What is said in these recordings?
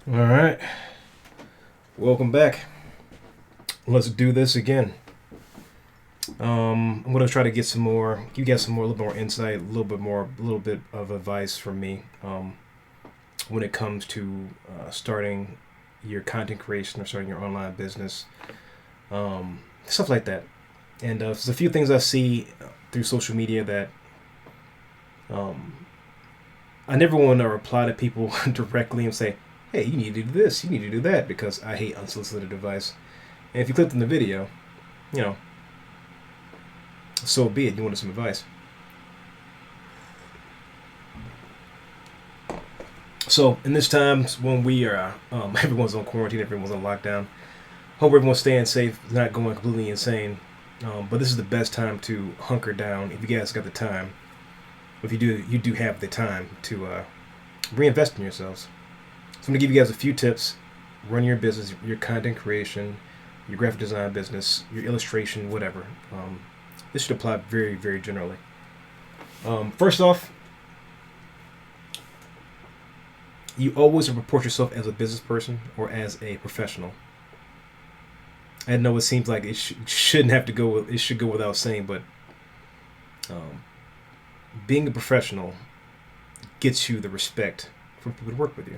All right, welcome back. Let's do this again. I'm gonna try to get some more. You get some more, a little more insight, a little bit of advice from me when it comes to starting your content creation or starting your online business, stuff like that. And there's a few things I see through social media that um, I never want to reply to people directly and say, "Hey, you need to do this, you need to do that," because I hate unsolicited advice. And if you clicked on the video, you know, so be it. You wanted some advice. So in this time when we are, everyone's on quarantine, everyone's on lockdown. Hope everyone's staying safe, not going completely insane. But this is the best time to hunker down if you guys got the time. If you do have the time to reinvest in yourselves. So I'm gonna give you guys a few tips. Run your business, your content creation, your graphic design business, your illustration, whatever. This should apply very, very generally. First off, you always report yourself as a business person or as a professional. I know it seems like shouldn't have to go. It should go without saying, but um, being a professional gets you the respect from people to work with you.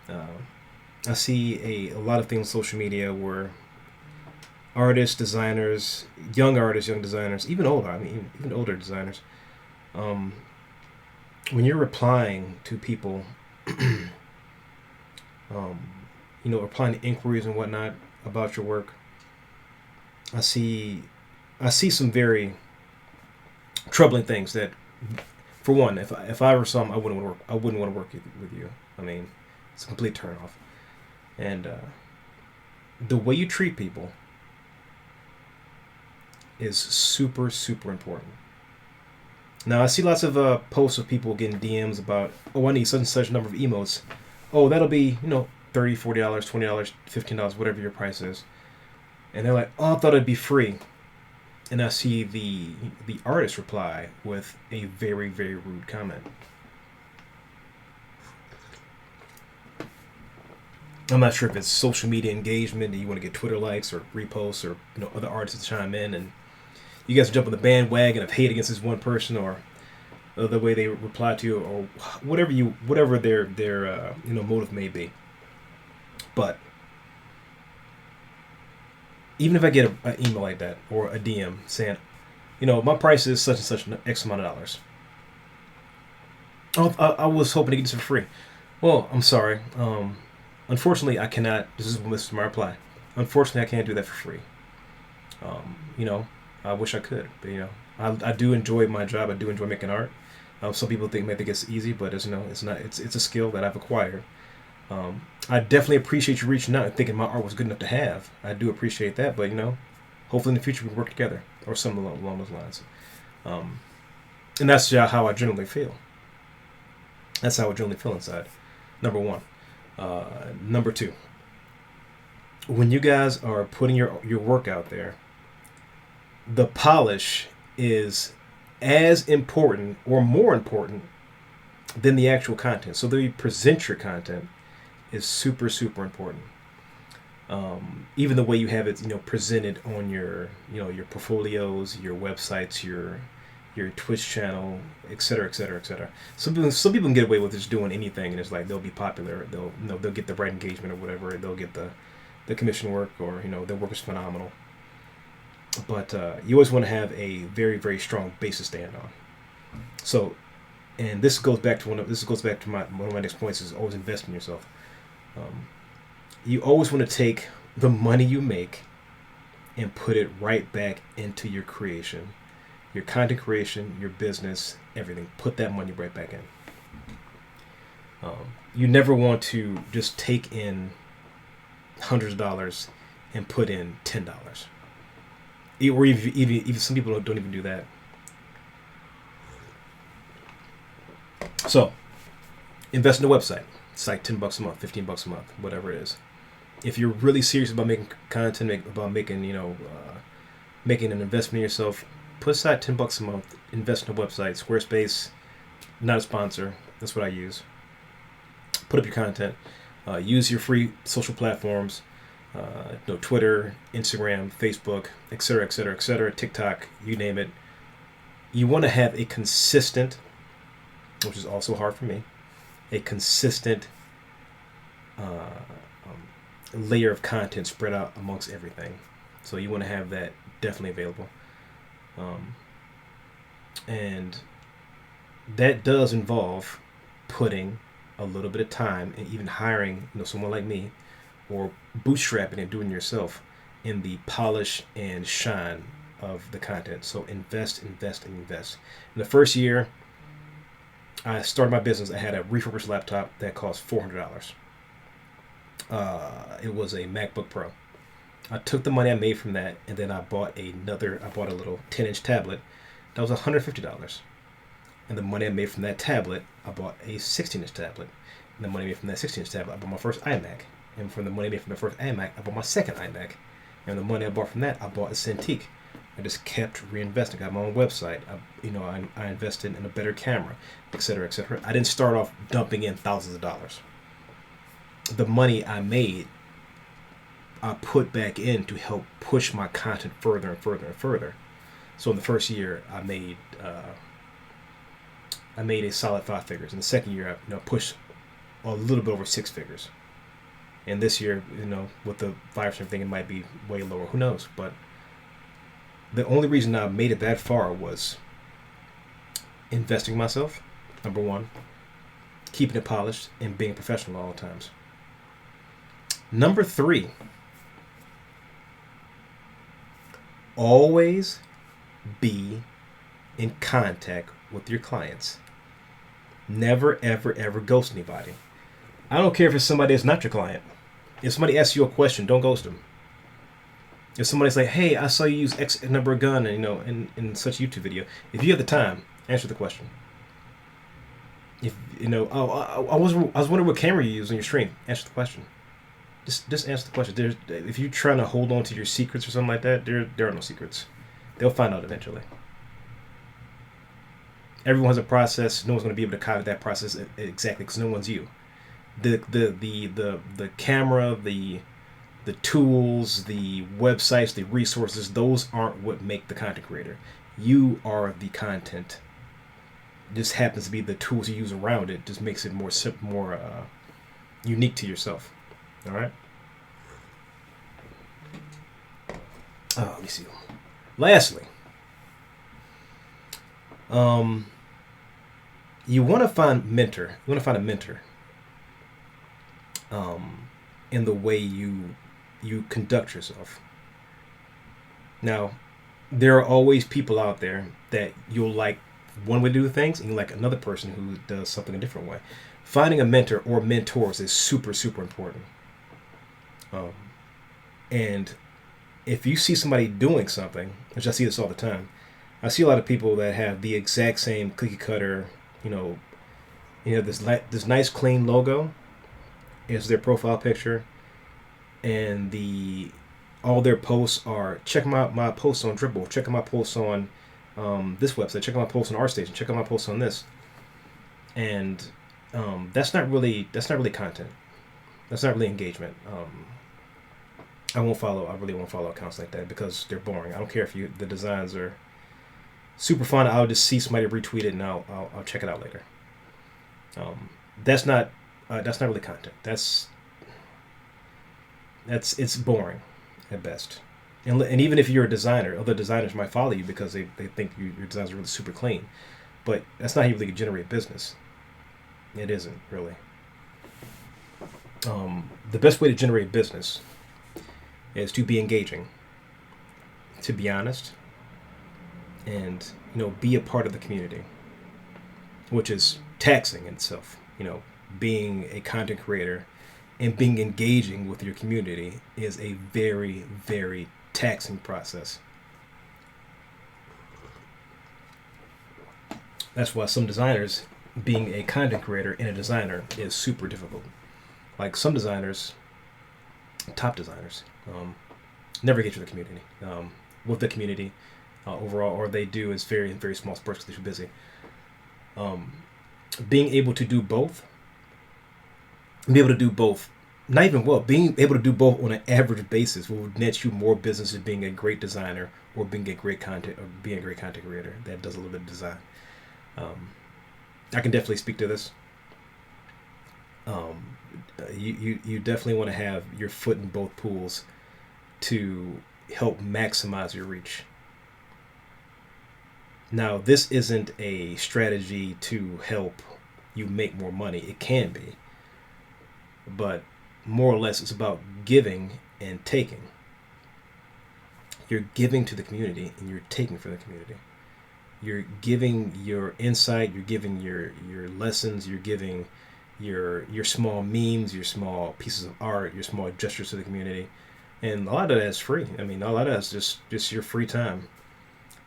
Um, I see a lot of things on social media where artists, designers, young artists, young designers, even older. I mean, even older designers. Um, when you're replying to people, um, replying to inquiries and whatnot about your work, I see, I see some very troubling things. That, for one, if I ever saw them, I wouldn't want to work. I wouldn't want to work with you. I mean, it's a complete turn off. And the way you treat people is super, super important. Now, I see lots of posts of people getting DMs about, oh, I need such and such number of emotes. Oh, that'll be, $30, $40, $20, $15, whatever your price is. And they're like, oh, I thought it'd be free. And I see the artist reply with a very, very rude comment. I'm not sure if it's social media engagement, and you want to get Twitter likes or reposts or other artists to chime in, and you guys jump on the bandwagon of hate against this one person, or the way they reply to you, or whatever their motive may be. But even if I get an email like that or a DM saying, my price is such and such X amount of dollars. Oh, I was hoping to get this for free. Well, I'm sorry. Unfortunately, I cannot. This is my reply. Unfortunately, I can't do that for free. Um, you know, I wish I could, but I do enjoy my job. I do enjoy making art. Some people think it's easy, but it's not. It's a skill that I've acquired. I definitely appreciate you reaching out and thinking my art was good enough to have. I do appreciate that, but hopefully in the future we can work together or something along those lines. Um, and that's how I generally feel. That's how I generally feel inside. Number one. Number two. When you guys are putting your work out there, the polish is as important or more important than the actual content. So the way you present your content is super, super important. Even the way you have it, presented on your portfolios, your websites, your Twitch channel, et cetera, et cetera, et cetera. Some people can get away with just doing anything, and it's like they'll be popular. They'll get the right engagement or whatever. They'll get the commission work, or their work is phenomenal. But you always want to have a very, very strong base to stand on. So, and this goes back to one of my next points is always invest in yourself. Um, you always want to take the money you make and put it right back into your creation, your content creation, your business, everything. Put that money right back in. You never want to just take in hundreds of dollars and put in $10, or even some people don't even do that. So, invest in a website. It's like $10 a month, $15 a month, whatever it is. If you're really serious about making content, about making an investment in yourself, put aside $10 a month. Invest in a website. Squarespace, not a sponsor. That's what I use. Put up your content. Use your free social platforms, Twitter, Instagram, Facebook, etc., etc., etc., TikTok, you name it. You want to have a consistent, which is also hard for me, a consistent layer of content spread out amongst everything. So you want to have that definitely available. And that does involve putting a little bit of time and even hiring someone like me or bootstrapping and doing it yourself in the polish and shine of the content. So invest, invest, and invest. In the first year I started my business, I had a refurbished laptop that cost $400. It was a MacBook Pro. I took the money I made from that and then I bought a little 10-inch tablet that was $150. And the money I made from that tablet, I bought a 16-inch tablet. And the money I made from that 16-inch tablet, I bought my first iMac. And from the money I made from the first iMac, I bought my second iMac. And the money I bought from that, I bought a Cintiq. I just kept reinvesting. I got my own website. I invested in a better camera, etc., etc. I didn't start off dumping in thousands of dollars. The money I made, I put back in to help push my content further and further and further. So in the first year, I made a solid 5 figures. In the second year, I pushed a little bit over 6 figures. And this year, with the virus and everything, it might be way lower. Who knows? But the only reason I made it that far was investing in myself, number one, keeping it polished, and being a professional at all times. Number 3, always be in contact with your clients. Never, ever, ever ghost anybody. I don't care if it's somebody that's not your client. If somebody asks you a question, don't ghost them. If somebody's like, hey, I saw you use X number of gun and, in such a YouTube video, if you have the time, answer the question. If I was wondering what camera you use on your stream, answer the question. Just answer the question. If you're trying to hold on to your secrets or something like that, there are no secrets. They'll find out eventually. Everyone has a process. No one's going to be able to copy that process exactly because no one's you. The camera, the tools, the websites, the resources, those aren't what make the content creator. You are the content. Just happens to be the tools you use around it. Just makes it more unique to yourself. All right. Let me see. Lastly, you want to find a mentor. In the way you conduct yourself. Now, there are always people out there that you'll like one way to do things, and you like another person who does something a different way. Finding a mentor or mentors is super, super important. And if you see somebody doing something, which I see this all the time, I see a lot of people that have the exact same cookie cutter, this nice clean logo is their profile picture, and all their posts are check out my posts on Dribble, check out my posts on this website, check out my posts on ArtStation, check out my posts on this, and that's not really content. That's not really engagement. I really won't follow accounts like that because they're boring. I don't care if the designs are super fun. I'll just see somebody retweet it and I'll check it out later. That's not really content. It's boring at best. And even if you're a designer, other designers might follow you because they think your designs are really super clean. But that's not how you really generate business. It isn't really. The best way to generate business is to be engaging, to be honest, and be a part of the community, which is taxing in itself. Being a content creator and being engaging with your community is a very, very taxing process. That's why some designers, being a content creator and a designer, is super difficult. Like some designers, top designers, never get to the community, with the community overall, or they do is very, very small spurts because they're too busy. Being able to do both not even well, being able to do both on an average basis will net you more business than being a great designer or being a great content or being a great content creator that does a little bit of design. Um, I can definitely speak to this. Um, you definitely want to have your foot in both pools to help maximize your reach. Now, this isn't a strategy to help you make more money. It can be, but more or less it's about giving and taking. You're giving to the community and you're taking from the community. You're giving your insight, you're giving your lessons, you're giving your small memes, your small pieces of art, your small gestures to the community. And a lot of that is free. I mean, a lot of that's just your free time.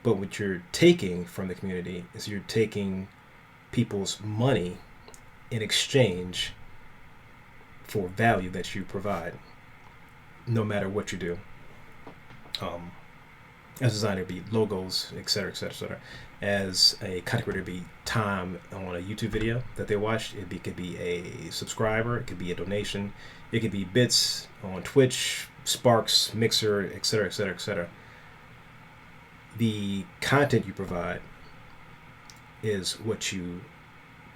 But what you're taking from the community is you're taking people's money in exchange for value that you provide, no matter what you do. Um, as a designer, it'd be logos, et cetera, et cetera, et cetera. As a content creator, it'd be time on a YouTube video that they watched. Could be a subscriber, it could be a donation, it could be bits on Twitch, Sparks, Mixer, et cetera, et cetera, et cetera. The content you provide is what you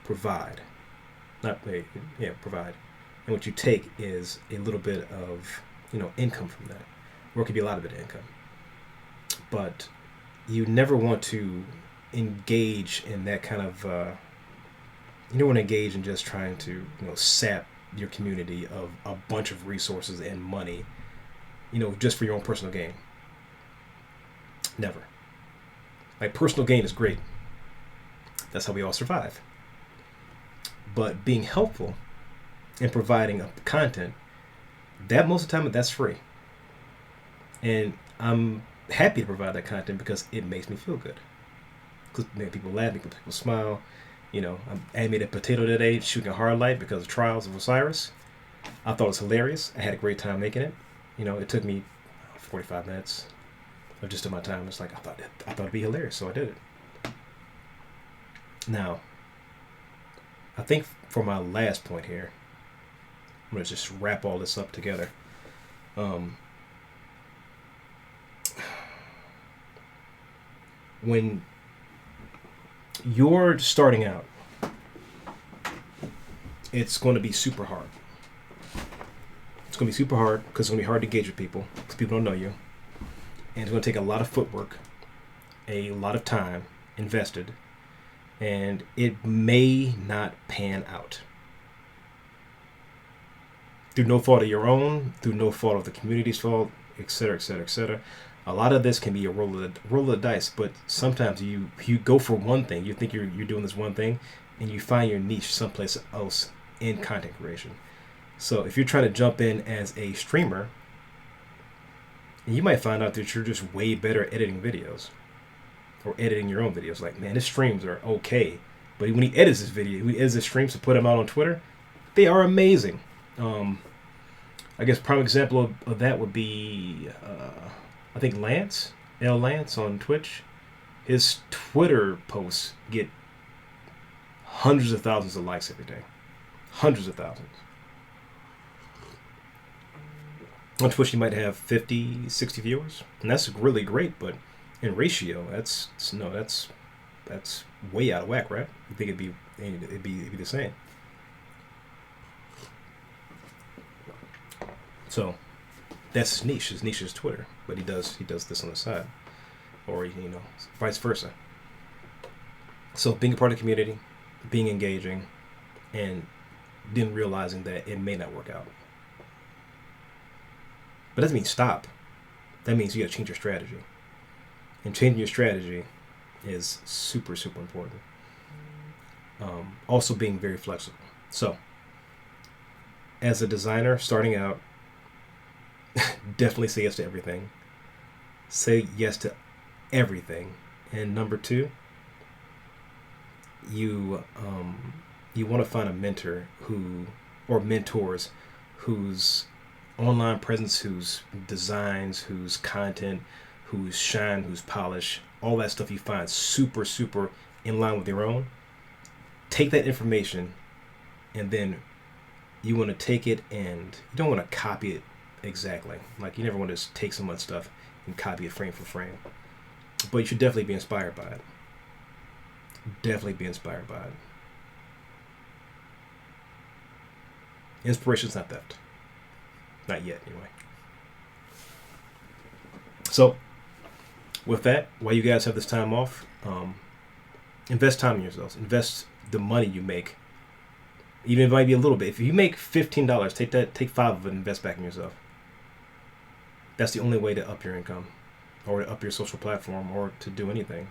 provide, not pay, yeah, provide, and what you take is a little bit of income from that, or it could be a lot of it income. But you never want to engage in that kind of you don't want to engage in just trying to sap your community of a bunch of resources and money just for your own personal gain. Never. Like, personal gain is great, that's how we all survive, but being helpful and providing content, that most of the time that's free, and I'm happy to provide that content because it makes me feel good. Because make people laugh, make people smile. I animated a potato today shooting a hard light because of Trials of Osiris. I thought it was hilarious. I had a great time making it. It took me 45 minutes of just of my time. It's like I thought it'd be hilarious, so I did it. Now, I think for my last point here, I'm gonna just wrap all this up together. When you're starting out, it's going to be super hard. It's going to be super hard because it's going to be hard to engage with people because people don't know you. And it's going to take a lot of footwork, a lot of time invested, and it may not pan out. Through no fault of your own, through no fault of the community's fault, etc., etc., etc. A lot of this can be a roll of the dice, but sometimes you go for one thing. You think you're doing this one thing, and you find your niche someplace else in content creation. So if you're trying to jump in as a streamer, you might find out that you're just way better at editing videos or editing your own videos. Like, man, his streams are okay, but when he edits his video, he edits his streams to put them out on Twitter, they are amazing. I guess prime example of that would be I think Lance on Twitch. His Twitter posts get hundreds of thousands of likes every day. Hundreds of thousands. On Twitch, you might have 50, 60 viewers, and that's really great. But in ratio, that's way out of whack, right? You think it'd be the same. So that's his niche. His niche is Twitter, but he does this on the side, or vice versa. So being a part of the community, being engaging, and then realizing that it may not work out. But that doesn't mean stop. That means you got to change your strategy. And changing your strategy is super, super important. Also being very flexible. So, as a designer starting out, definitely say yes to everything. Say yes to everything. And number two, you want to find a mentor or mentors whose online presence, whose designs, whose content, whose shine, whose polish, all that stuff you find super, super in line with your own. Take that information and then you want to take it and you don't want to copy it exactly. Like you never want to just take someone's stuff and copy it frame for frame. But you should definitely be inspired by it. Definitely be inspired by it. Inspiration's not theft. Not yet, anyway. So, with that, while you guys have this time off, invest time in yourselves. Invest the money you make. Even if it might be a little bit. If you make $15, take 5 of it and invest back in yourself. That's the only way to up your income, or to up your social platform, or to do anything.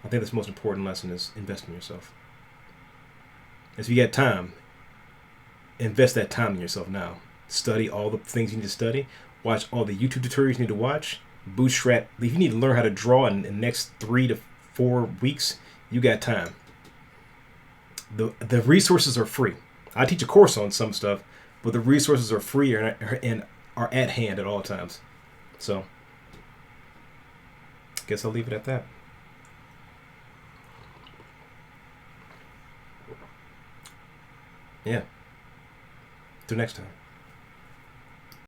I think that's the most important lesson is invest in yourself. As you get time, invest that time in yourself now. Study all the things you need to study. Watch all the YouTube tutorials you need to watch. Bootstrap. If you need to learn how to draw in the next 3 to 4 weeks, you got time. The resources are free. I teach a course on some stuff, but the resources are free and are at hand at all times. So, I guess I'll leave it at that. Yeah. Till next time.